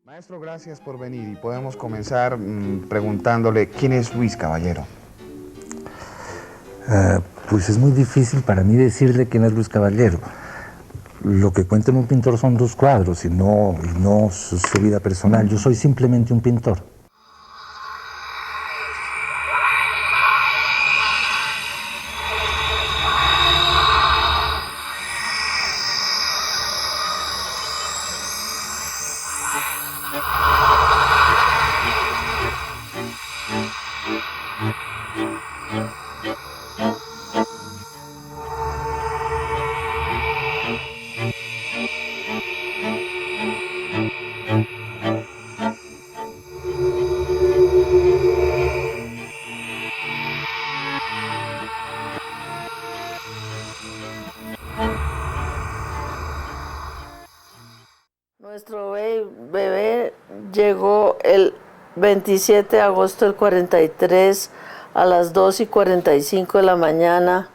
Maestro, gracias por venir y podemos comenzar preguntándole quién es Luis Caballero. Pues es muy difícil para mí decirle quién es Luis Caballero. Lo que cuenta en un pintor son dos cuadros y no su vida personal. Yo soy simplemente un pintor. Nuestro bebé llegó el 27 de agosto del 43 a las 2:45 de la mañana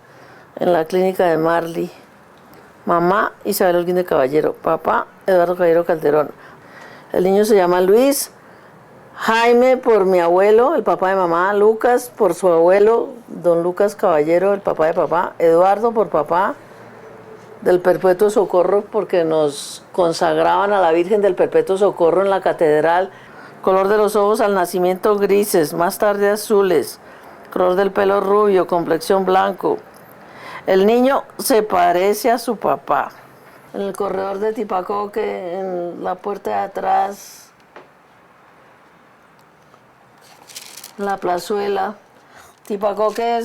en la clínica de Marley. Mamá Isabel Holguín de Caballero, papá Eduardo Caballero Calderón. El niño se llama Luis, Jaime por mi abuelo, el papá de mamá, Lucas por su abuelo, don Lucas Caballero, el papá de papá, Eduardo por papá del Perpetuo Socorro, porque nos consagraban a la Virgen del Perpetuo Socorro en la catedral. Color de los ojos al nacimiento grises, más tarde azules. Color del pelo rubio, complexión blanco. El niño se parece a su papá. En el corredor de Tipacoque, en la puerta de atrás, la plazuela. Tipacoque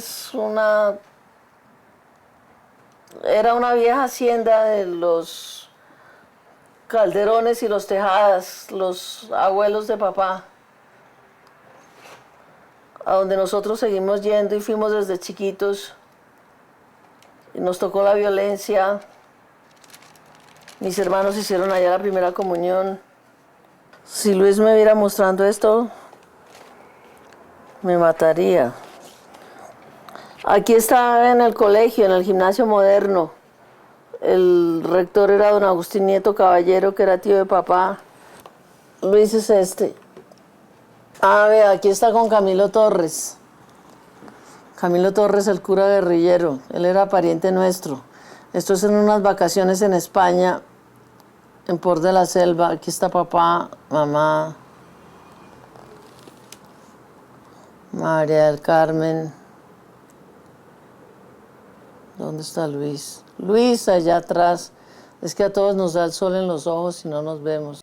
era una vieja hacienda de los Calderones y los Tejadas, los abuelos de papá, a donde nosotros seguimos yendo y fuimos desde chiquitos. Y nos tocó la violencia. Mis hermanos hicieron allá la primera comunión. Si Luis me viera mostrando esto, me mataría. Aquí está en el colegio, en el gimnasio moderno. El rector era don Agustín Nieto Caballero, que era tío de papá. Luis es este. Vea, aquí está con Camilo Torres. Camilo Torres, el cura guerrillero. Él era pariente nuestro. Esto es en unas vacaciones en España, en Port de la Selva. Aquí está papá, mamá, María del Carmen. ¿Dónde está Luis? Luis, allá atrás. Es que a todos nos da el sol en los ojos y no nos vemos.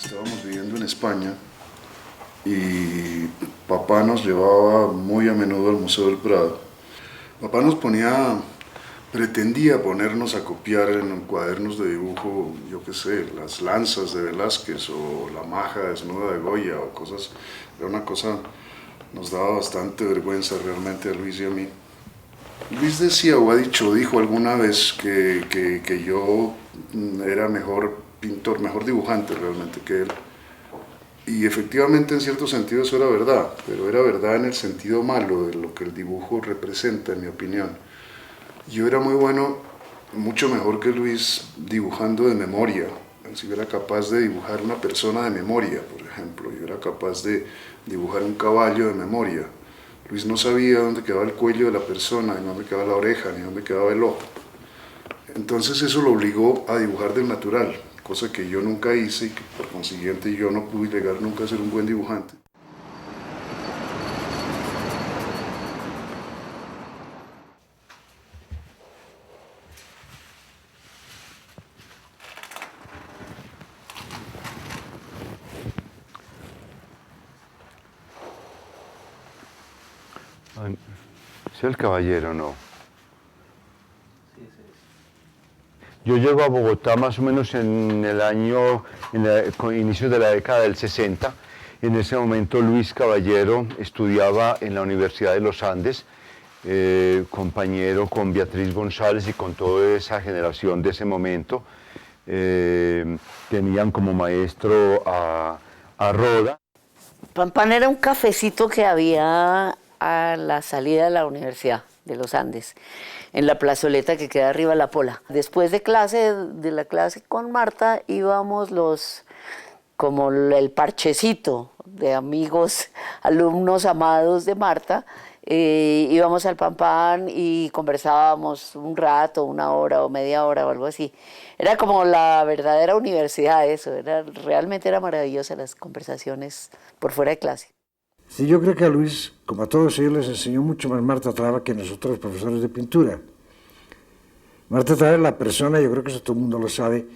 Estábamos viviendo en España y papá nos llevaba muy a menudo al Museo del Prado. Papá pretendía ponernos a copiar en cuadernos de dibujo, yo qué sé, las lanzas de Velázquez o la maja desnuda de Goya o cosas. Era una cosa, nos daba bastante vergüenza realmente a Luis y a mí. Luis decía o dijo alguna vez que yo era mejor pintor, mejor dibujante realmente que él. Y efectivamente en cierto sentido eso era verdad, pero era verdad en el sentido malo de lo que el dibujo representa, en mi opinión. Yo era muy bueno, mucho mejor que Luis, dibujando de memoria. Si yo era capaz de dibujar una persona de memoria, por ejemplo, yo era capaz de dibujar un caballo de memoria. Luis no sabía dónde quedaba el cuello de la persona, ni dónde quedaba la oreja, ni dónde quedaba el ojo. Entonces eso lo obligó a dibujar del natural, cosa que yo nunca hice y que por consiguiente yo no pude llegar nunca a ser un buen dibujante. ¿Es el caballero, no? Yo llego a Bogotá más o menos en el año, inicios de la década del 60. En ese momento Luis Caballero estudiaba en la Universidad de los Andes, compañero con Beatriz González y con toda esa generación de ese momento. Tenían como maestro a Roda. Pampán era un cafecito que había a la salida de la Universidad de los Andes, en la plazoleta que queda arriba de la Pola. Después de la clase con Marta, íbamos como el parchecito de amigos, alumnos amados de Marta, íbamos al Pampán y conversábamos un rato, una hora o media hora o algo así. Era como la verdadera universidad eso, realmente era maravillosa las conversaciones por fuera de clase. Sí, yo creo que a Luis, como a todos ellos, les enseñó mucho más Marta Traba que nosotros los profesores de pintura. Marta Traba es la persona, yo creo que eso todo el mundo lo sabe,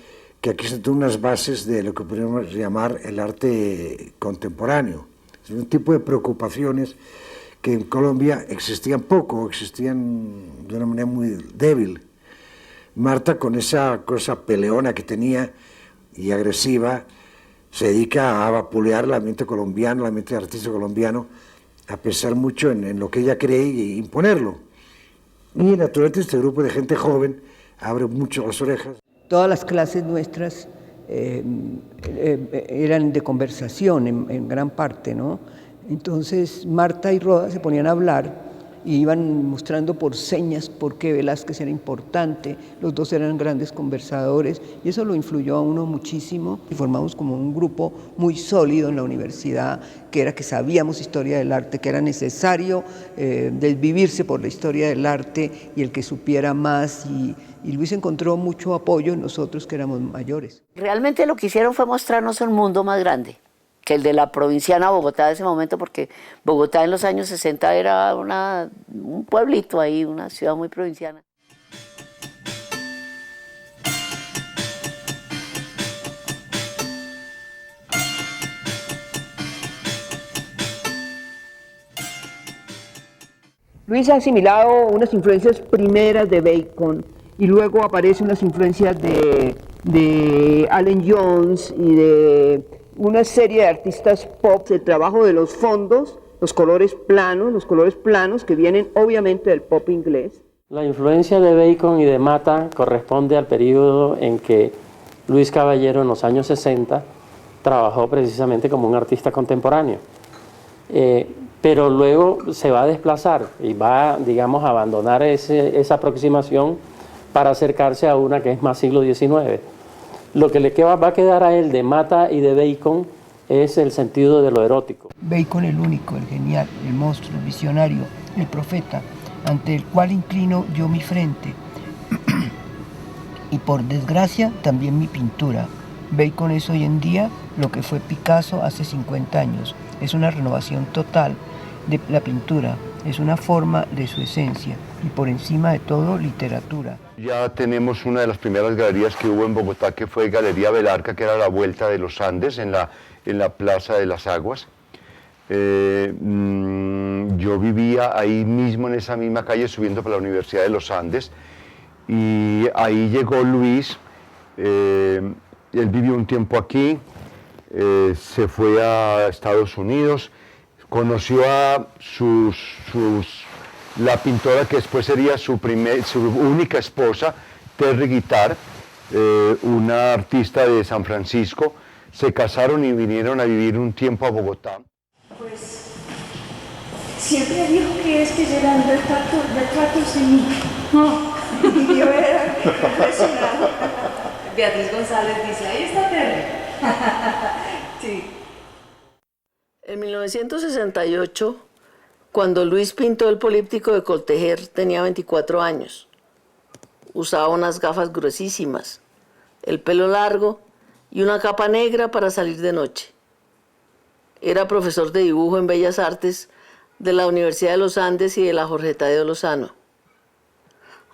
que aquí sentó unas bases de lo que podríamos llamar el arte contemporáneo. Es un tipo de preocupaciones que en Colombia existían poco, existían de una manera muy débil. Marta, con esa cosa peleona que tenía y agresiva, se dedica a vapulear el ambiente colombiano, el ambiente artístico colombiano, a pensar mucho en lo que ella cree y imponerlo. Y naturalmente este grupo de gente joven abre mucho las orejas. Todas las clases nuestras eran de conversación en gran parte, ¿no? Entonces Marta y Roda se ponían a hablar y iban mostrando por señas por qué Velázquez era importante, los dos eran grandes conversadores y eso lo influyó a uno muchísimo y formamos como un grupo muy sólido en la universidad, que era que sabíamos historia del arte, que era necesario desvivirse por la historia del arte y el que supiera más y Luis encontró mucho apoyo en nosotros que éramos mayores. Realmente lo que hicieron fue mostrarnos un mundo más grande que el de la provinciana Bogotá de ese momento, porque Bogotá en los años 60 era un pueblito ahí, una ciudad muy provinciana. Luis ha asimilado unas influencias primeras de Bacon y luego aparecen unas influencias de Allen Jones y de una serie de artistas pop, el trabajo de los fondos, los colores planos que vienen obviamente del pop inglés. La influencia de Bacon y de Mata corresponde al periodo en que Luis Caballero en los años 60 trabajó precisamente como un artista contemporáneo. Pero luego se va a desplazar y va, digamos, a abandonar esa aproximación para acercarse a una que es más siglo XIX. Lo que le va a quedar a él de Mata y de Bacon es el sentido de lo erótico. Bacon el único, el genial, el monstruo, el visionario, el profeta, ante el cual inclino yo mi frente. Y por desgracia también mi pintura. Bacon es hoy en día lo que fue Picasso hace 50 años. Es una renovación total de la pintura, es una forma de su esencia y por encima de todo literatura. Ya tenemos una de las primeras galerías que hubo en Bogotá, que fue Galería Belarca, que era la Vuelta de los Andes, en la Plaza de las Aguas. Yo vivía ahí mismo, en esa misma calle, subiendo para la Universidad de los Andes, y ahí llegó Luis. Él vivió un tiempo aquí, se fue a Estados Unidos, conoció a la pintora que después sería su única esposa, Terry Guitar, una artista de San Francisco. Se casaron y vinieron a vivir un tiempo a Bogotá. Pues siempre dijo que eran retratos de mí. Y yo era impresionada. Beatriz González dice, ahí está Terry. Sí. En 1968 Cuando Luis pintó el políptico de Coltejer tenía 24 años. Usaba unas gafas gruesísimas, el pelo largo y una capa negra para salir de noche. Era profesor de dibujo en Bellas Artes de la Universidad de los Andes y de la Jorge Tadeo Lozano.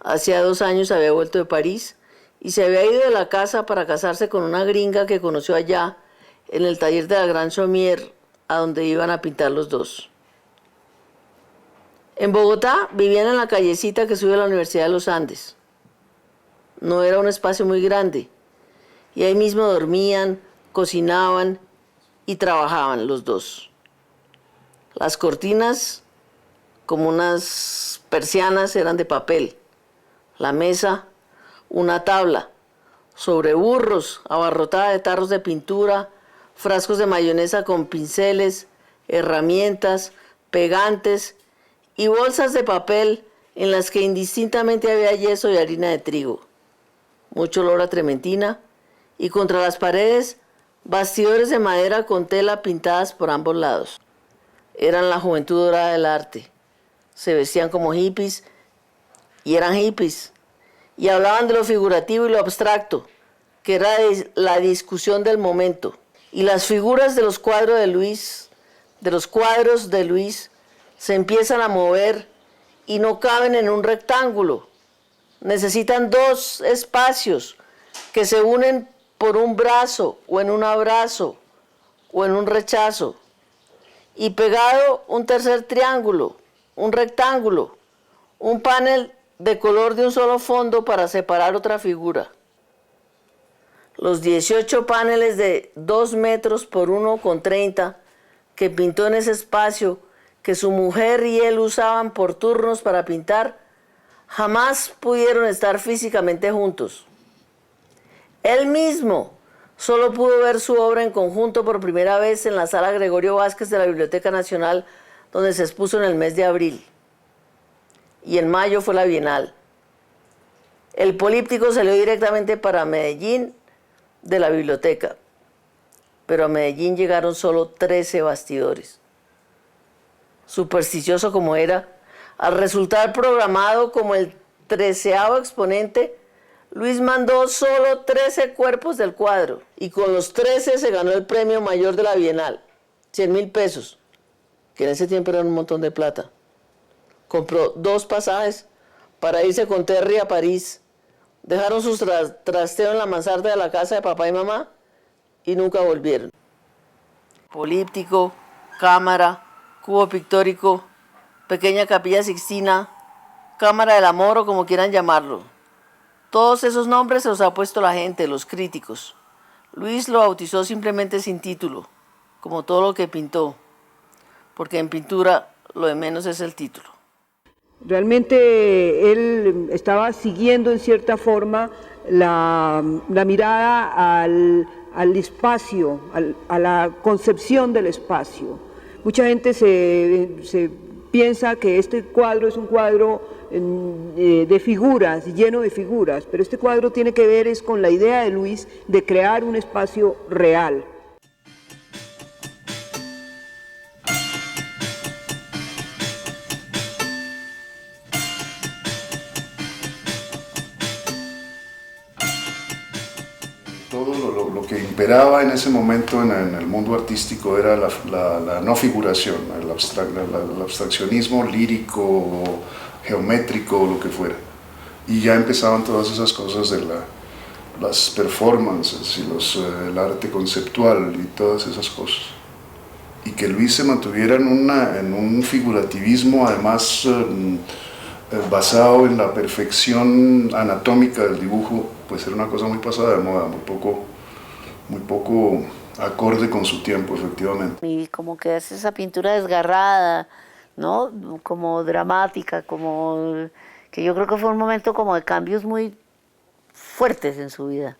Hacía 2 años había vuelto de París y se había ido de la casa para casarse con una gringa que conoció allá en el taller de la Gran Chaumière, a donde iban a pintar los dos. En Bogotá vivían en la callecita que sube a la Universidad de los Andes. No era un espacio muy grande y ahí mismo dormían, cocinaban y trabajaban los dos. Las cortinas, como unas persianas, eran de papel. La mesa, una tabla, sobre burros, abarrotada de tarros de pintura, frascos de mayonesa con pinceles, herramientas, pegantes y bolsas de papel en las que indistintamente había yeso y harina de trigo. Mucho olor a trementina y contra las paredes bastidores de madera con tela pintadas por ambos lados. Eran la juventud dorada del arte. Se vestían como hippies y eran hippies. Y hablaban de lo figurativo y lo abstracto, que era la discusión del momento. Y las figuras de los cuadros de Luis, se empiezan a mover y no caben en un rectángulo. Necesitan 2 espacios que se unen por un brazo o en un abrazo o en un rechazo. Y pegado un tercer triángulo, un rectángulo, un panel de color de un solo fondo para separar otra figura. Los 18 paneles de 2 metros por 1,30 que pintó en ese espacio que su mujer y él usaban por turnos para pintar, jamás pudieron estar físicamente juntos. Él mismo solo pudo ver su obra en conjunto por primera vez en la sala Gregorio Vázquez de la Biblioteca Nacional, donde se expuso en el mes de abril. Y en mayo fue la Bienal. El políptico salió directamente para Medellín de la biblioteca, pero a Medellín llegaron solo 13 bastidores. Supersticioso como era, al resultar programado como el 13º exponente, Luis mandó solo 13 cuerpos del cuadro y con los 13 se ganó el premio mayor de la Bienal, 100.000 pesos, que en ese tiempo era un montón de plata. Compró 2 pasajes para irse con Terry a París. Dejaron sus trasteos en la mansarda de la casa de papá y mamá y nunca volvieron. Políptico, cámara, cubo pictórico, pequeña capilla sixtina, cámara del amor o como quieran llamarlo. Todos esos nombres se los ha puesto la gente, los críticos. Luis lo bautizó simplemente sin título, como todo lo que pintó, porque en pintura lo de menos es el título. Realmente él estaba siguiendo en cierta forma la mirada al espacio, a la concepción del espacio. Mucha gente se piensa que este cuadro es un cuadro de figuras, lleno de figuras, pero este cuadro tiene que ver es con la idea de Luis de crear un espacio real. Todo lo que imperaba en ese momento en el mundo artístico era la no figuración, el abstraccionismo lírico, geométrico, lo que fuera. Y ya empezaban todas esas cosas de las performances y el arte conceptual y todas esas cosas. Y que Luis se mantuviera en un figurativismo además basado en la perfección anatómica del dibujo, pues era una cosa muy pasada de moda, muy poco acorde con su tiempo, efectivamente. Y como que hace esa pintura desgarrada, ¿no? Como dramática, como que yo creo que fue un momento como de cambios muy fuertes en su vida.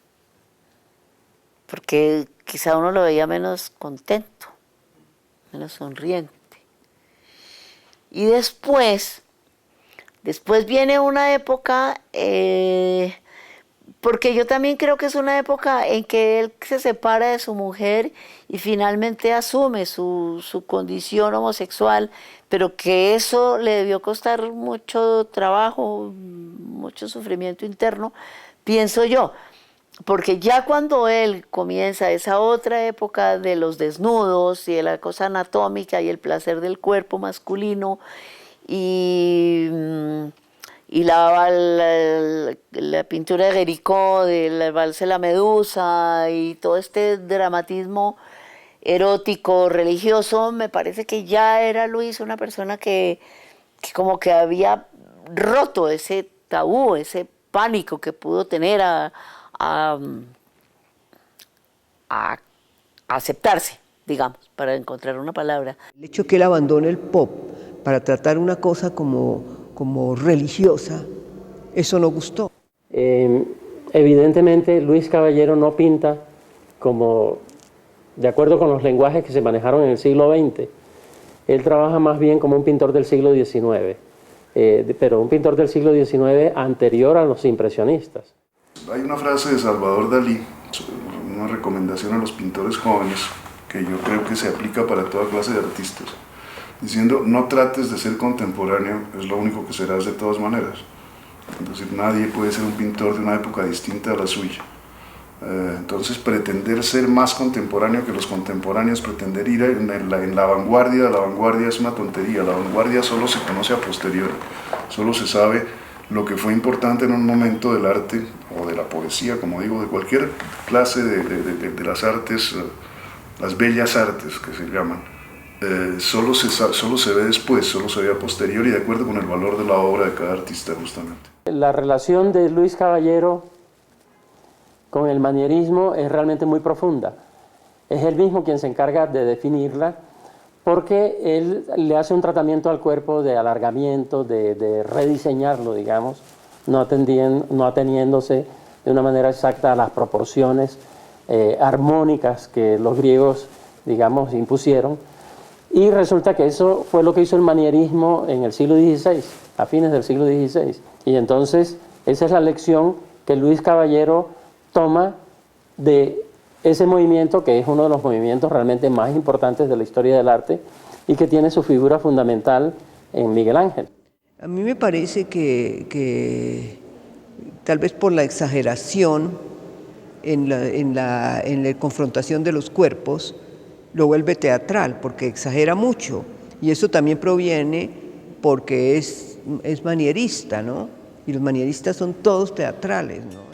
Porque quizá uno lo veía menos contento, menos sonriente. Y después viene una época Porque yo también creo que es una época en que él se separa de su mujer y finalmente asume su condición homosexual, pero que eso le debió costar mucho trabajo, mucho sufrimiento interno, pienso yo. Porque ya cuando él comienza esa otra época de los desnudos y de la cosa anatómica y el placer del cuerpo masculino y la pintura de Guericó, del Vals de la Medusa y todo este dramatismo erótico, religioso, me parece que ya era Luis una persona que como que había roto ese tabú, ese pánico que pudo tener a aceptarse, digamos, para encontrar una palabra. El hecho que él abandone el pop para tratar una cosa como religiosa, eso no gustó. Evidentemente Luis Caballero no pinta como, de acuerdo con los lenguajes que se manejaron en el siglo XX, él trabaja más bien como un pintor del siglo XIX, pero un pintor del siglo XIX anterior a los impresionistas. Hay una frase de Salvador Dalí, una recomendación a los pintores jóvenes, que yo creo que se aplica para toda clase de artistas, diciendo: no trates de ser contemporáneo, es lo único que serás de todas maneras. Es decir, nadie puede ser un pintor de una época distinta a la suya. Entonces, pretender ser más contemporáneo que los contemporáneos, pretender ir en la vanguardia es una tontería. La vanguardia solo se conoce a posteriori, solo se sabe lo que fue importante en un momento del arte o de la poesía, como digo, de cualquier clase de las artes, las bellas artes que se llaman. Solo se ve después, solo se ve a posteriori, de acuerdo con el valor de la obra de cada artista, justamente. La relación de Luis Caballero con el manierismo es realmente muy profunda. Es él mismo quien se encarga de definirla, porque él le hace un tratamiento al cuerpo de alargamiento, de rediseñarlo, digamos, no ateniéndose de una manera exacta a las proporciones armónicas que los griegos, digamos, impusieron. Y resulta que eso fue lo que hizo el manierismo en el siglo XVI, a fines del siglo XVI. Y entonces esa es la lección que Luis Caballero toma de ese movimiento, que es uno de los movimientos realmente más importantes de la historia del arte y que tiene su figura fundamental en Miguel Ángel. A mí me parece que tal vez por la exageración en la confrontación de los cuerpos, lo vuelve teatral, porque exagera mucho. Y eso también proviene porque es manierista, ¿no? Y los manieristas son todos teatrales, ¿no?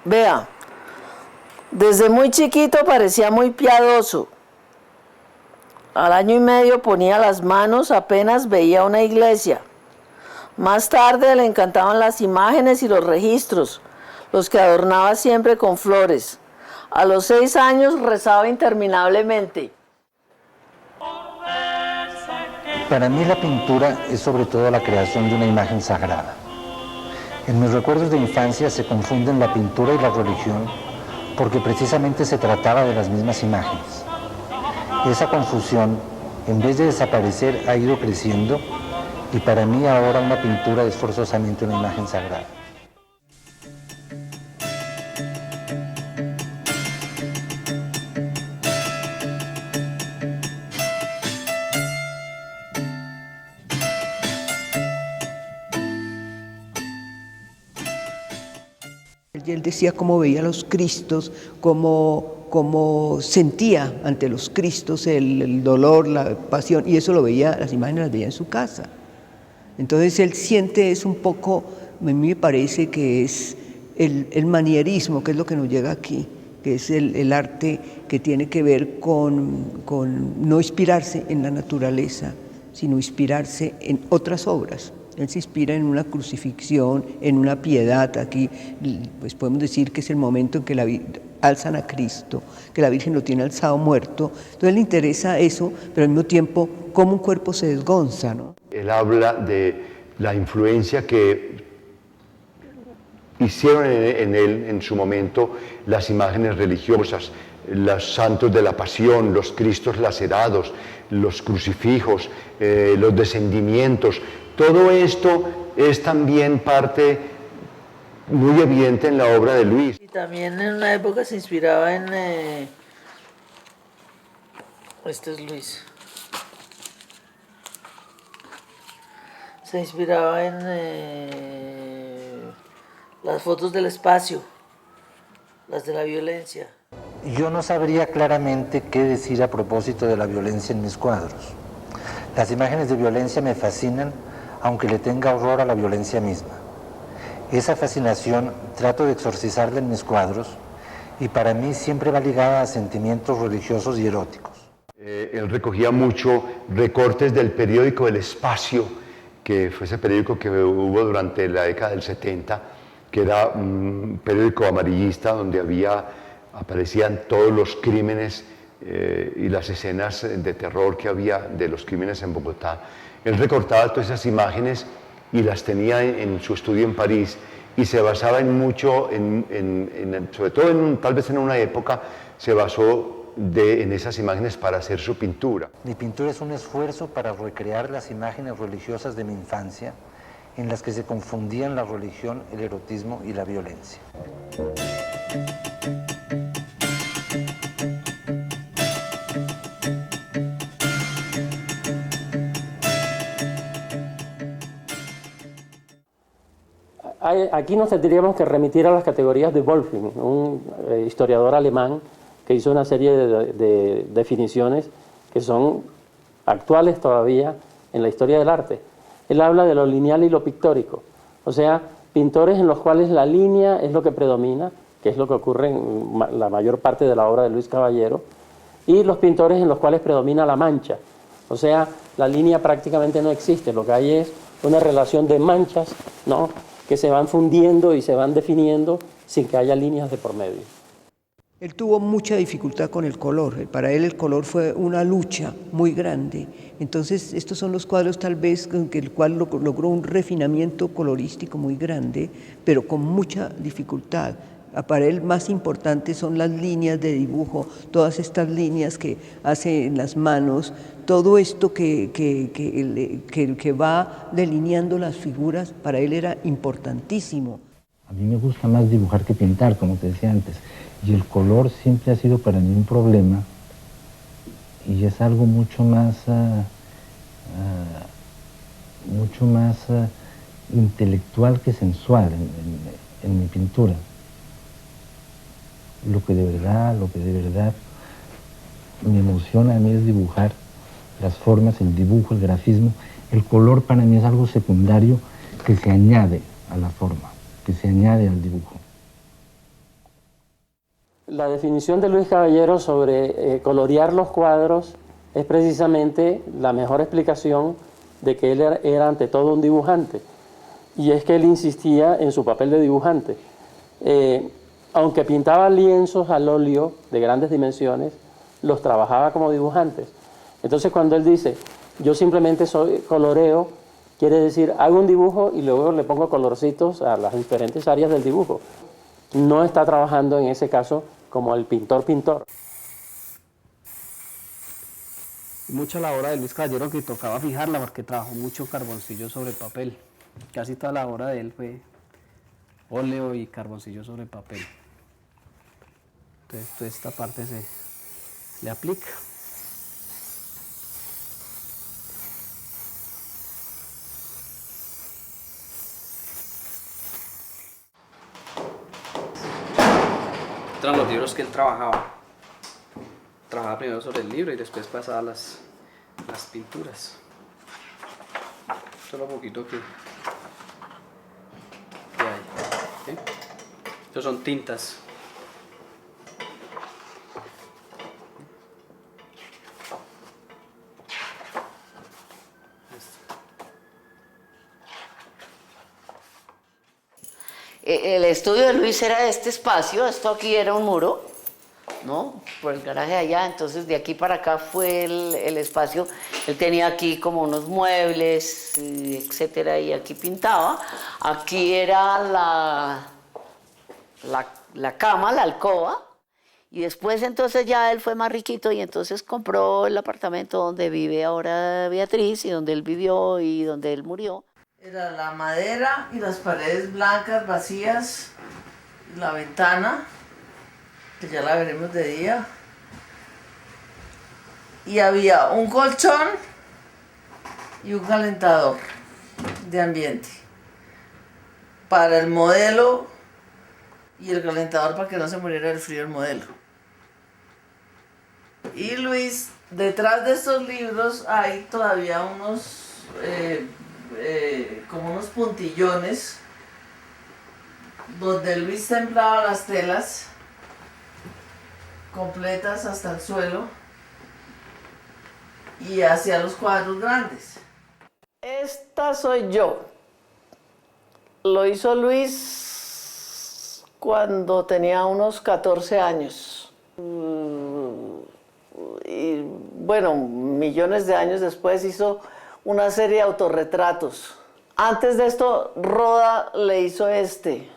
Vea, desde muy chiquito parecía muy piadoso. Al año y medio ponía las manos apenas veía una iglesia. Más tarde le encantaban las imágenes y los registros, los que adornaba siempre con flores. A los 6 años rezaba interminablemente. Para mí la pintura es sobre todo la creación de una imagen sagrada. En mis recuerdos de infancia se confunden la pintura y la religión porque precisamente se trataba de las mismas imágenes. Esa confusión, en vez de desaparecer, ha ido creciendo y para mí ahora una pintura es forzosamente una imagen sagrada. Y él decía cómo veía a los Cristos, cómo sentía ante los Cristos el dolor, la pasión, y eso lo veía, las imágenes las veía en su casa. Entonces él siente es un poco, a mí me parece que es el manierismo, que es lo que nos llega aquí, que es el arte que tiene que ver con no inspirarse en la naturaleza, sino inspirarse en otras obras. Él se inspira en una crucifixión, en una piedad. Aquí pues podemos decir que es el momento en que alzan a Cristo, que la Virgen lo tiene alzado muerto. Entonces le interesa eso, pero al mismo tiempo cómo un cuerpo se desgonza, ¿no? Él habla de la influencia que hicieron en él en su momento las imágenes religiosas, los santos de la pasión, los cristos lacerados, los crucifijos, los descendimientos. Todo esto es también parte muy evidente en la obra de Luis. Y también en una época se inspiraba en... Este es Luis. Se inspiraba en las fotos del espacio, las de la violencia. Yo no sabría claramente qué decir a propósito de la violencia en mis cuadros. Las imágenes de violencia me fascinan, aunque le tenga horror a la violencia misma. Esa fascinación trato de exorcizarla en mis cuadros y para mí siempre va ligada a sentimientos religiosos y eróticos. Él recogía mucho recortes del periódico El Espacio, que fue ese periódico que hubo durante la década del 70, que era un periódico amarillista donde aparecían todos los crímenes y las escenas de terror que había de los crímenes en Bogotá. Él recortaba todas esas imágenes y las tenía en su estudio en París y se basaba mucho, sobre todo tal vez en una época, se basó en esas imágenes para hacer su pintura. Mi pintura es un esfuerzo para recrear las imágenes religiosas de mi infancia en las que se confundían la religión, el erotismo y la violencia. Aquí nos tendríamos que remitir a las categorías de Wolfing, un historiador alemán que hizo una serie de definiciones que son actuales todavía en la historia del arte. Él habla de lo lineal y lo pictórico, o sea, pintores en los cuales la línea es lo que predomina, que es lo que ocurre en la mayor parte de la obra de Luis Caballero, y los pintores en los cuales predomina la mancha, o sea, la línea prácticamente no existe, lo que hay es una relación de manchas, ¿no?, que se van fundiendo y se van definiendo sin que haya líneas de por medio. Él tuvo mucha dificultad con el color, para él el color fue una lucha muy grande. Entonces estos son los cuadros tal vez con el cual logró un refinamiento colorístico muy grande, pero con mucha dificultad. Para él más importante son las líneas de dibujo, todas estas líneas que hace en las manos, todo esto que va delineando las figuras, para él era importantísimo. A mí me gusta más dibujar que pintar, como te decía antes. Y el color siempre ha sido para mí un problema y es algo mucho más intelectual que sensual en mi pintura. Lo que de verdad me emociona a mí es dibujar las formas, el dibujo, el grafismo. El color para mí es algo secundario que se añade a la forma, que se añade al dibujo. La definición de Luis Caballero sobre colorear los cuadros es precisamente la mejor explicación de que él era ante todo un dibujante. Y es que él insistía en su papel de dibujante. Aunque pintaba lienzos al óleo de grandes dimensiones, los trabajaba como dibujantes. Entonces cuando él dice, yo simplemente soy coloreo, quiere decir, hago un dibujo y luego le pongo colorcitos a las diferentes áreas del dibujo. No está trabajando en ese caso como el pintor. Mucha la obra de Luis Caballero que tocaba fijarla porque trabajó mucho carboncillo sobre papel. Casi toda la obra de él fue óleo y carboncillo sobre papel. Entonces toda esta parte se le aplica. Eran los libros que él trabajaba. Trabajaba primero sobre el libro y después pasaba a las pinturas. Solo un poquito que hay. ¿Sí? Estos son tintas. El estudio de Luis era este espacio, esto aquí era un muro, ¿no? Por el garaje de allá, entonces de aquí para acá fue el espacio. Él tenía aquí como unos muebles, etcétera, y aquí pintaba. Aquí era la cama, la alcoba, Y después entonces ya él fue más riquito y entonces compró el apartamento donde vive ahora Beatriz y donde él vivió y donde él murió. Era la madera y las paredes blancas vacías, la ventana, que ya la veremos de día. Y había un colchón y un calentador de ambiente para el modelo y el calentador para que no se muriera del frío el modelo. Y Luis, detrás de estos libros hay todavía unos como unos puntillones donde Luis templaba las telas completas hasta el suelo y hacía los cuadros grandes. Esta soy yo. Lo hizo Luis cuando tenía unos 14 años. Y bueno, millones de años después hizo una serie de autorretratos. Antes de esto, Roda le hizo este.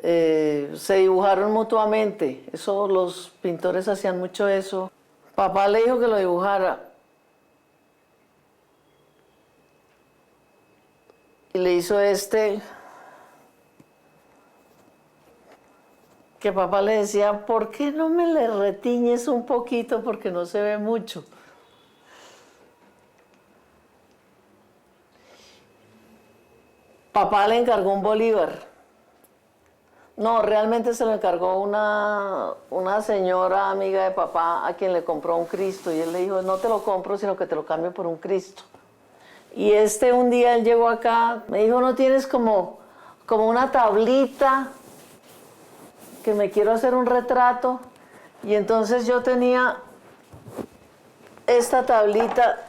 Se dibujaron mutuamente. Eso, los pintores hacían mucho eso. Papá le dijo que lo dibujara. Y le hizo este, que papá le decía, ¿por qué no me le retiñes un poquito? Porque no se ve mucho. Papá le encargó un Bolívar. No, realmente se lo encargó una señora amiga de papá a quien le compró un Cristo. Y él le dijo, no te lo compro, sino que te lo cambio por un Cristo. Y un día él llegó acá, me dijo, ¿no tienes como una tablita que me quiero hacer un retrato? Y entonces yo tenía esta tablita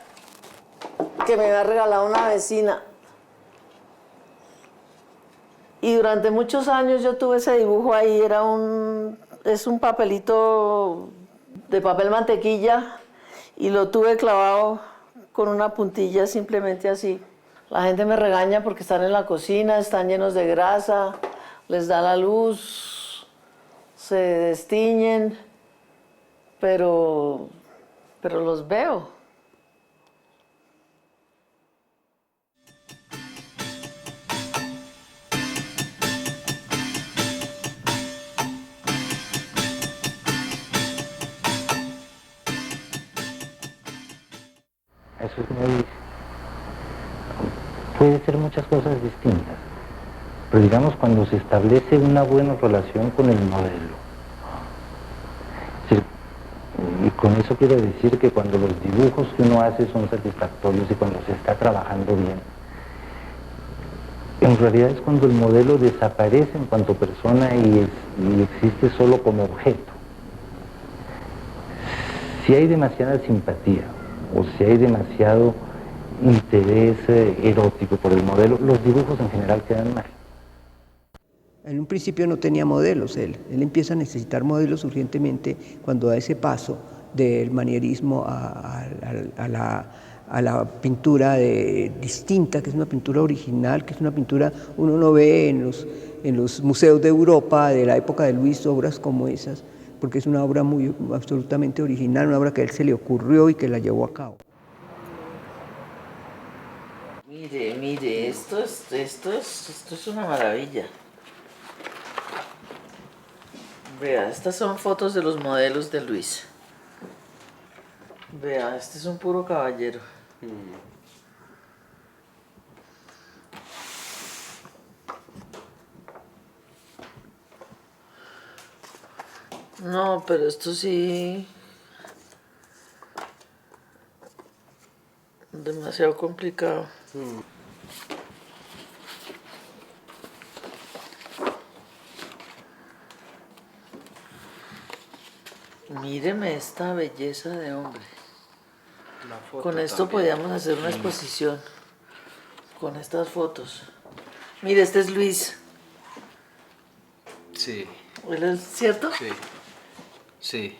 que me había regalado una vecina. Y durante muchos años yo tuve ese dibujo ahí, es un papelito de papel mantequilla y lo tuve clavado con una puntilla simplemente así. La gente me regaña porque están en la cocina, están llenos de grasa, les da la luz, se destiñen, pero los veo. Eso es muy... Puede ser muchas cosas distintas, pero digamos cuando se establece una buena relación con el modelo. Y con eso quiero decir que cuando los dibujos que uno hace son satisfactorios y cuando se está trabajando bien, en realidad es cuando el modelo desaparece en cuanto persona y existe solo como objeto. Si hay demasiada simpatía, o si hay demasiado interés erótico por el modelo, los dibujos en general quedan mal. En un principio no tenía modelos él empieza a necesitar modelos urgentemente cuando da ese paso del manierismo a la pintura distinta, que es una pintura original, que es una pintura, uno no ve en los museos de Europa de la época de Luis obras como esas, porque es una obra absolutamente original, una obra que a él se le ocurrió y que la llevó a cabo. Mire, esto es una maravilla. Vea, estas son fotos de los modelos de Luis. Vea, este es un puro caballero. No, pero esto sí... demasiado complicado. Míreme esta belleza de hombre. Con esto podíamos hacer una exposición. Con estas fotos. Mire, este es Luis. Sí. ¿Él es cierto? Sí. Sí.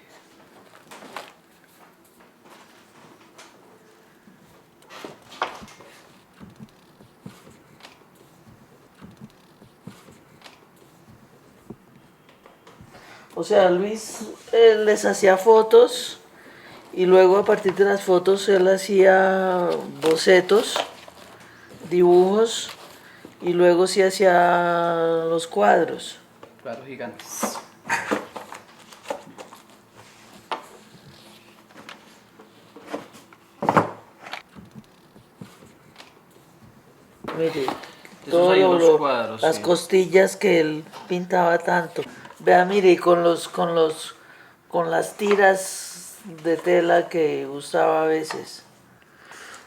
O sea, Luis les hacía fotos y luego a partir de las fotos él hacía bocetos, dibujos y luego sí hacía los cuadros. Cuadros gigantes. Mire, Esos hay unos todo cuadros, las sí. costillas que él pintaba tanto. Vea, mire, y con las tiras de tela que usaba a veces.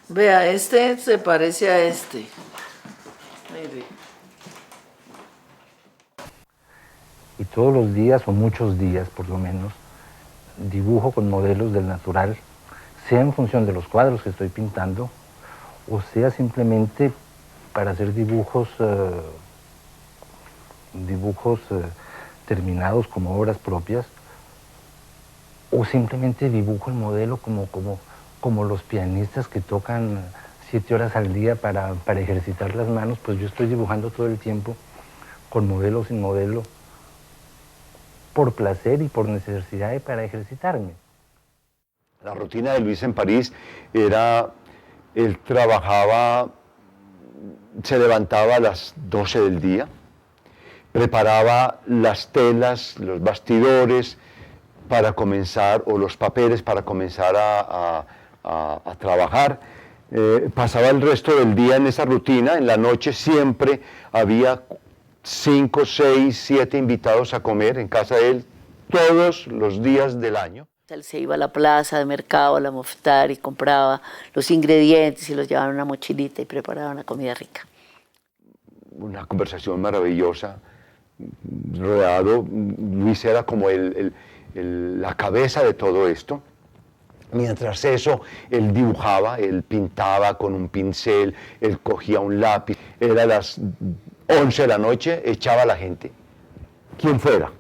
Vea, este se parece a este. Mire. Y todos los días, o muchos días por lo menos, dibujo con modelos del natural, sea en función de los cuadros que estoy pintando, o sea simplemente para hacer dibujos terminados como obras propias, o simplemente dibujo el modelo como los pianistas que tocan 7 horas al día para ejercitar las manos. Pues yo estoy dibujando todo el tiempo, con modelo o sin modelo, por placer y por necesidad y para ejercitarme. La rutina de Luis en París era, él trabajaba, se levantaba a las 12 del día, preparaba las telas, los bastidores para comenzar, o los papeles para comenzar a trabajar. Pasaba el resto del día en esa rutina. En la noche siempre había 5, 6, 7 invitados a comer en casa de él todos los días del año. Él se iba a la plaza de mercado, a la Moftar, y compraba los ingredientes y los llevaba en una mochilita y preparaba una comida rica. Una conversación maravillosa, rodeado. Luis era como la cabeza de todo esto. Mientras eso, él dibujaba, él pintaba con un pincel, él cogía un lápiz. Era a las 11 de la noche, echaba a la gente, quien fuera.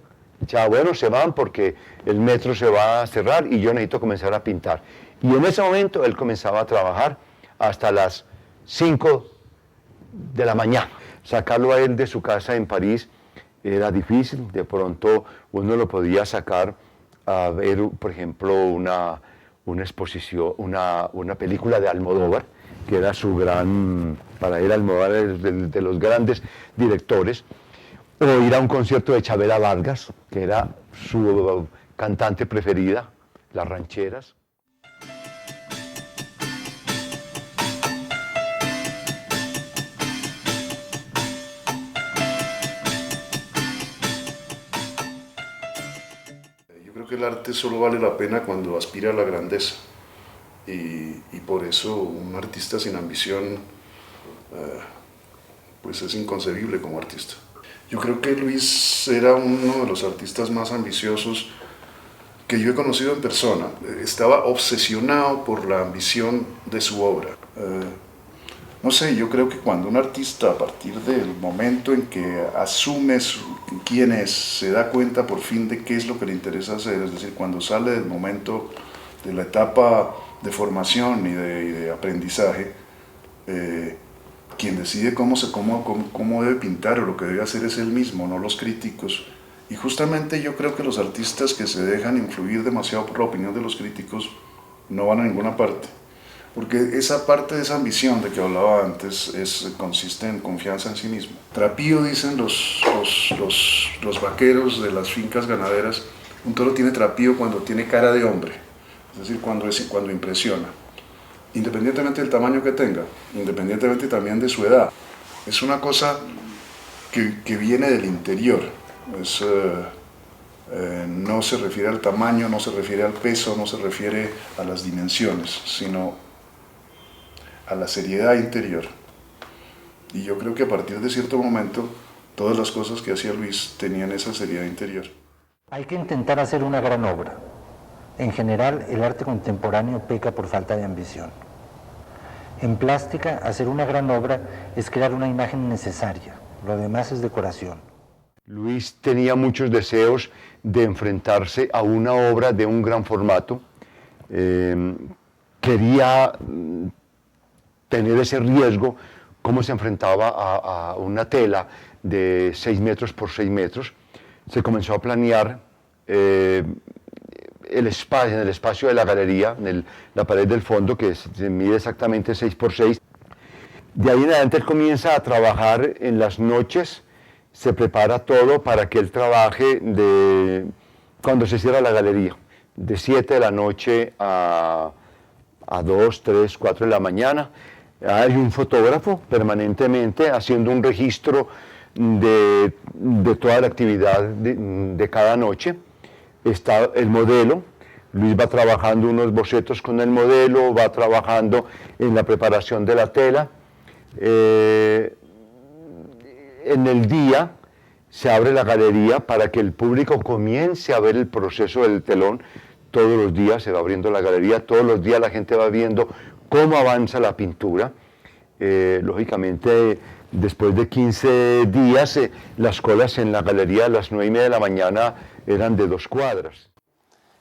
Echaba, bueno, se van porque el metro se va a cerrar y yo necesito comenzar a pintar. Y en ese momento él comenzaba a trabajar hasta las 5 de la mañana. Sacarlo a él de su casa en París era difícil. De pronto uno lo podía sacar a ver, por ejemplo, una exposición, una película de Almodóvar, que era su gran, para él Almodóvar es de los grandes directores, o ir a un concierto de Chavela Vargas, que era su cantante preferida, las rancheras. Yo creo que el arte solo vale la pena cuando aspira a la grandeza. Y por eso un artista sin ambición pues es inconcebible como artista. Yo creo que Luis era uno de los artistas más ambiciosos que yo he conocido en persona. Estaba obsesionado por la ambición de su obra. No sé, yo creo que cuando un artista, a partir del momento en que asume quién es, se da cuenta por fin de qué es lo que le interesa hacer, es decir, cuando sale del momento de la etapa de formación y de aprendizaje, quien decide cómo debe pintar o lo que debe hacer es él mismo, no los críticos. Y justamente yo creo que los artistas que se dejan influir demasiado por la opinión de los críticos no van a ninguna parte. Porque esa parte de esa ambición de que hablaba antes consiste en confianza en sí mismo. Trapío, dicen los vaqueros de las fincas ganaderas, un toro tiene trapío cuando tiene cara de hombre, es decir, cuando impresiona. Independientemente del tamaño que tenga, independientemente también de su edad. Es una cosa que viene del interior. No se refiere al tamaño, no se refiere al peso, no se refiere a las dimensiones, sino a la seriedad interior. Y yo creo que a partir de cierto momento, todas las cosas que hacía Luis tenían esa seriedad interior. Hay que intentar hacer una gran obra. En general, el arte contemporáneo peca por falta de ambición. En plástica, hacer una gran obra es crear una imagen necesaria. Lo demás es decoración. Luis tenía muchos deseos de enfrentarse a una obra de un gran formato. Quería tener ese riesgo, cómo se enfrentaba a una tela de 6 metros por 6 metros. Se comenzó a planear el espacio, en el espacio de la galería, la pared del fondo, que se mide exactamente 6 por 6. De ahí en adelante él comienza a trabajar en las noches, se prepara todo para que él trabaje cuando se cierra la galería, de 7 de la noche a 2, 3, 4 de la mañana. Hay un fotógrafo permanentemente haciendo un registro de toda la actividad de cada noche. Está el modelo, Luis va trabajando unos bocetos con el modelo, va trabajando en la preparación de la tela. En el día se abre la galería para que el público comience a ver el proceso del telón. Todos los días se va abriendo la galería, todos los días la gente va viendo cómo avanza la pintura. Lógicamente, después de 15 días, las colas en la galería a las 9:30 de la mañana eran de 2 cuadras.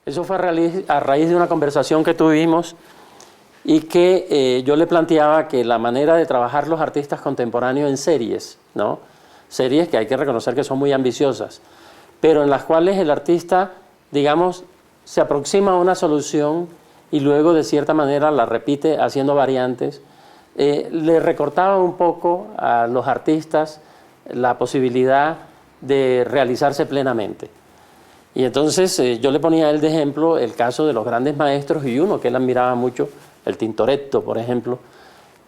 Eso fue a raíz de una conversación que tuvimos y que yo le planteaba que la manera de trabajar los artistas contemporáneos en series, ¿no? Series que hay que reconocer que son muy ambiciosas, pero en las cuales el artista, digamos, se aproxima a una solución y luego de cierta manera la repite haciendo variantes, le recortaba un poco a los artistas la posibilidad de realizarse plenamente. Y entonces yo le ponía a él de ejemplo el caso de los grandes maestros y uno que él admiraba mucho, el Tintoretto, por ejemplo,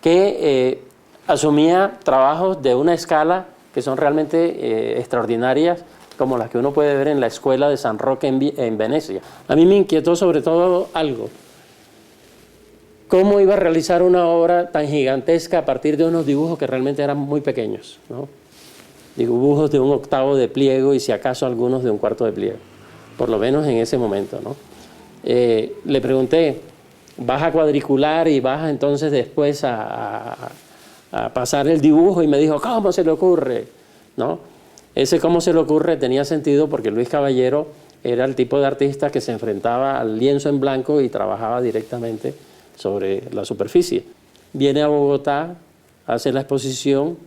que asumía trabajos de una escala que son realmente extraordinarias, como las que uno puede ver en la escuela de San Roque en Venecia. A mí me inquietó sobre todo algo: cómo iba a realizar una obra tan gigantesca a partir de unos dibujos que realmente eran muy pequeños, ¿no? Dibujos de 1/8 de pliego y si acaso algunos de 1/4 de pliego, por lo menos en ese momento, ¿no? Le pregunté, ¿vas a cuadricular y vas entonces después a pasar el dibujo? Y me dijo, ¿cómo se le ocurre? ¿No? Ese cómo se le ocurre tenía sentido porque Luis Caballero era el tipo de artista que se enfrentaba al lienzo en blanco y trabajaba directamente sobre la superficie. Viene a Bogotá, hace la exposición,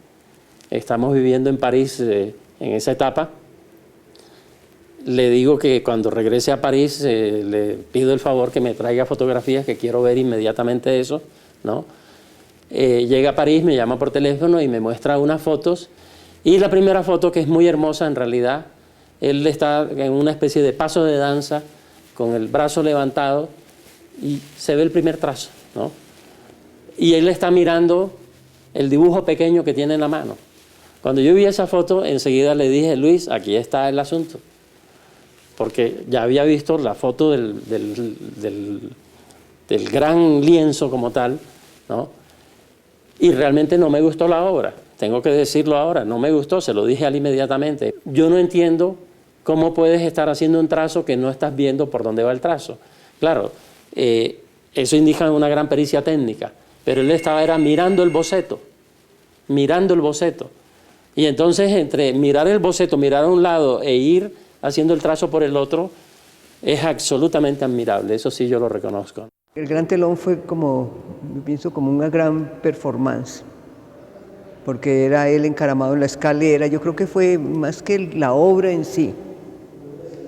estamos viviendo en París en esa etapa. Le digo que cuando regrese a París le pido el favor que me traiga fotografías, que quiero ver inmediatamente eso, ¿no? Llega a París, me llama por teléfono y me muestra unas fotos, y la primera foto, que es muy hermosa en realidad, él está en una especie de paso de danza con el brazo levantado y se ve el primer trazo, ¿no? Y él está mirando el dibujo pequeño que tiene en la mano. Cuando yo vi esa foto, enseguida le dije, Luis, aquí está el asunto, porque ya había visto la foto del gran lienzo como tal, ¿no? Y realmente no me gustó la obra, tengo que decirlo ahora, no me gustó, se lo dije a él inmediatamente. Yo no entiendo cómo puedes estar haciendo un trazo que no estás viendo por dónde va el trazo. Claro, eso indica una gran pericia técnica, pero él era mirando el boceto, y entonces entre mirar el boceto, mirar a un lado e ir haciendo el trazo por el otro, es absolutamente admirable, eso sí yo lo reconozco. El Gran Telón fue como, yo pienso, como una gran performance, porque era él encaramado en la escalera. Yo creo que fue más que la obra en sí,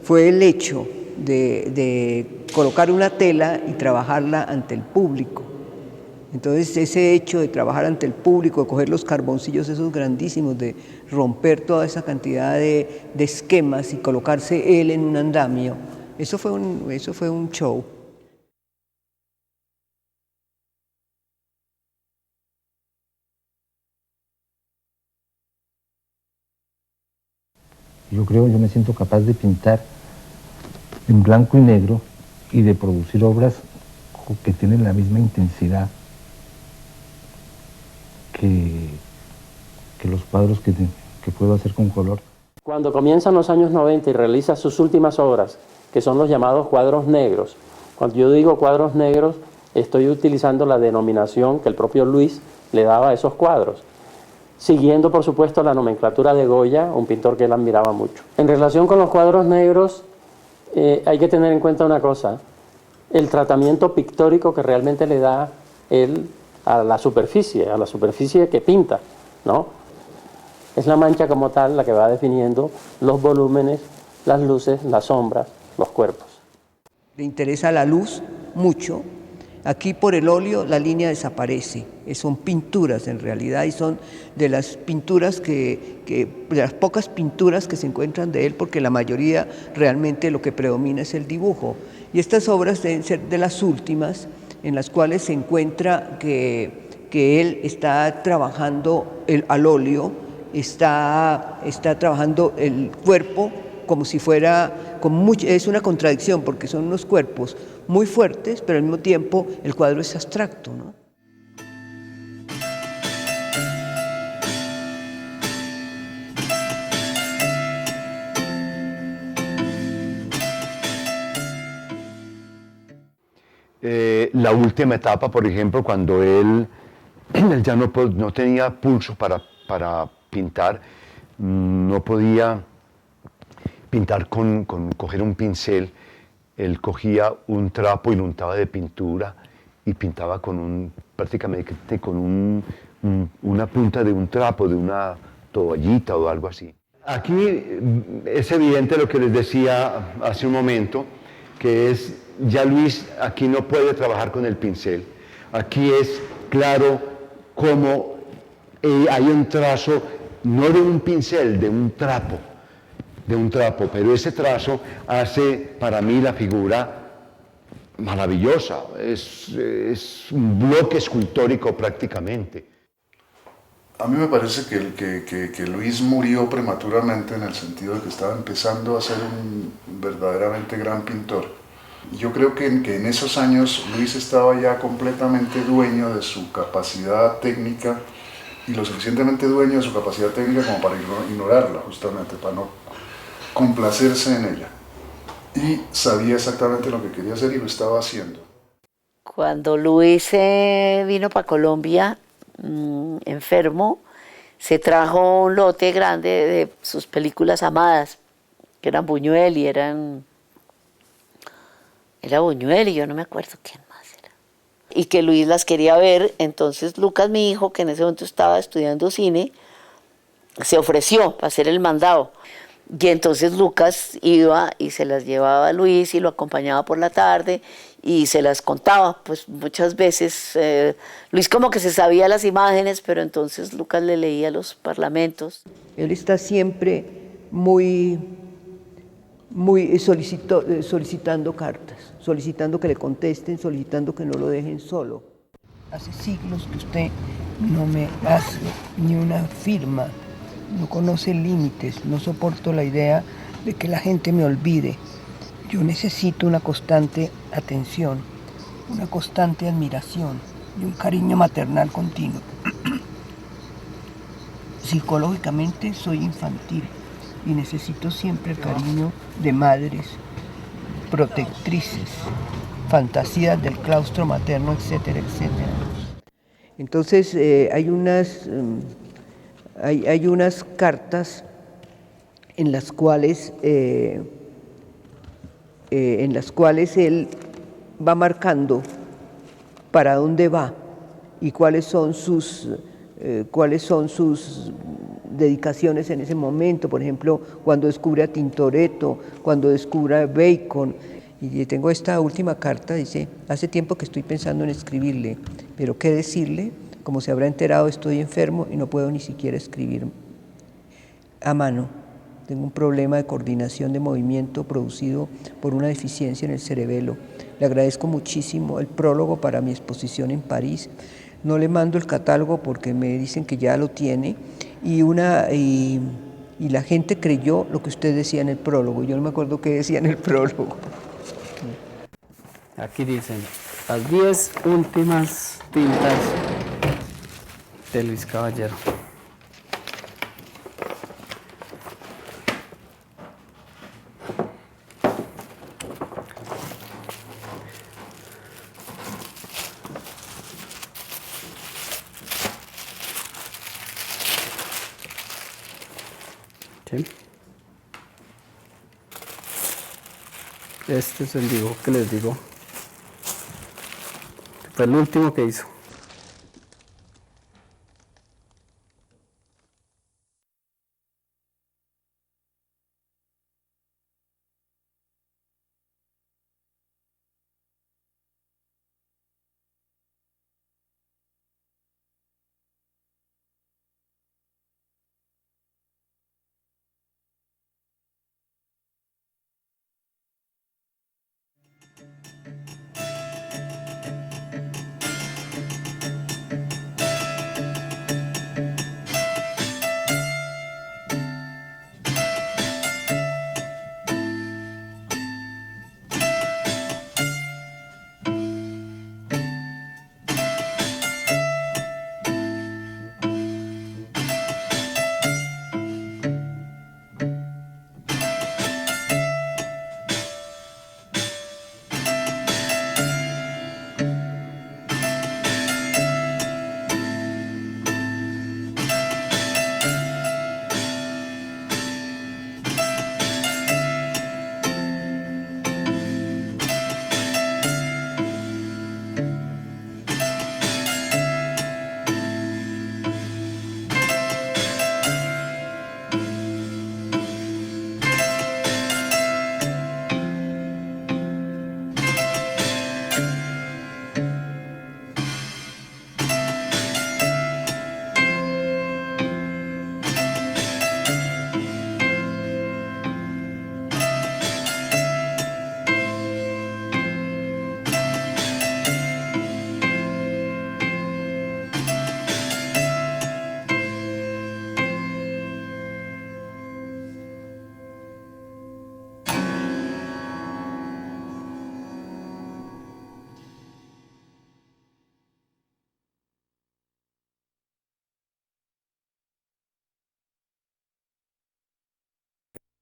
fue el hecho de colocar una tela y trabajarla ante el público. Entonces ese hecho de trabajar ante el público, de coger los carboncillos esos grandísimos, de romper toda esa cantidad de esquemas y colocarse él en un andamio, eso fue un show. Yo me siento capaz de pintar en blanco y negro y de producir obras que tienen la misma intensidad que los cuadros que puedo hacer con color. Cuando comienzan los años 90 y realiza sus últimas obras, que son los llamados cuadros negros, cuando yo digo cuadros negros, estoy utilizando la denominación que el propio Luis le daba a esos cuadros, siguiendo por supuesto la nomenclatura de Goya, un pintor que él admiraba mucho. En relación con los cuadros negros, hay que tener en cuenta una cosa: el tratamiento pictórico que realmente le da él a la superficie que pinta, ¿no? Es la mancha como tal la que va definiendo los volúmenes las luces, las sombras, los cuerpos. Le interesa la luz mucho. Aquí por el óleo la línea desaparece, son pinturas en realidad y son de las pinturas de las pocas pinturas que se encuentran de él, porque la mayoría realmente lo que predomina es el dibujo. Y estas obras deben ser de las últimas en las cuales se encuentra que él está trabajando al óleo, está trabajando el cuerpo como si fuera, es una contradicción porque son unos cuerpos muy fuertes, pero al mismo tiempo el cuadro es abstracto, ¿no? La última etapa, por ejemplo, cuando él ya no tenía pulso para pintar, no podía pintar coger un pincel, él cogía un trapo y lo untaba de pintura y pintaba prácticamente con una punta de un trapo, de una toallita o algo así. Aquí es evidente lo que les decía hace un momento, que es, ya Luis aquí no puede trabajar con el pincel. Aquí es claro cómo hay un trazo, no de un pincel, de un trapo, pero ese trazo hace para mí la figura maravillosa, es un bloque escultórico prácticamente. A mí me parece que Luis murió prematuramente en el sentido de que estaba empezando a ser un verdaderamente gran pintor. Yo creo que en esos años Luis estaba ya completamente dueño de su capacidad técnica y lo suficientemente dueño de su capacidad técnica como para ignorarla, justamente, para no complacerse en ella. Y sabía exactamente lo que quería hacer y lo estaba haciendo. Cuando Luis vino para Colombia, enfermo, se trajo un lote grande de sus películas amadas, que eran Buñuel y era Buñuel y yo no me acuerdo quién más era. Y que Luis las quería ver, entonces Lucas, mi hijo, que en ese momento estaba estudiando cine, se ofreció para hacer el mandado. Y entonces Lucas iba y se las llevaba a Luis y lo acompañaba por la tarde y se las contaba. Pues muchas veces Luis como que se sabía las imágenes, pero entonces Lucas le leía los parlamentos. Él está siempre muy solicitando cartas, solicitando que le contesten, solicitando que no lo dejen solo. Hace siglos que usted no me hace ni una firma. No conoce límites, no soporto la idea de que la gente me olvide. Yo necesito una constante atención, una constante admiración y un cariño maternal continuo. Psicológicamente soy infantil y necesito siempre el cariño de madres, protectrices, fantasías del claustro materno, etcétera, etcétera. Entonces hay unas cartas en las cuales él va marcando para dónde va y cuáles son sus dedicaciones en ese momento. Por ejemplo, cuando descubre a Tintoretto, cuando descubre a Bacon. Y tengo esta última carta, dice: hace tiempo que estoy pensando en escribirle, pero ¿qué decirle? Como se habrá enterado, estoy enfermo y no puedo ni siquiera escribir a mano. Tengo un problema de coordinación de movimiento producido por una deficiencia en el cerebelo. Le agradezco muchísimo el prólogo para mi exposición en París. No le mando el catálogo porque me dicen que ya lo tiene y la gente creyó lo que usted decía en el prólogo. Yo no me acuerdo qué decía en el prólogo. Aquí dicen las 10 últimas tintas de Luis Caballero. ¿Sí? Este es el dibujo que les digo. Fue el último que hizo.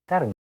Claro.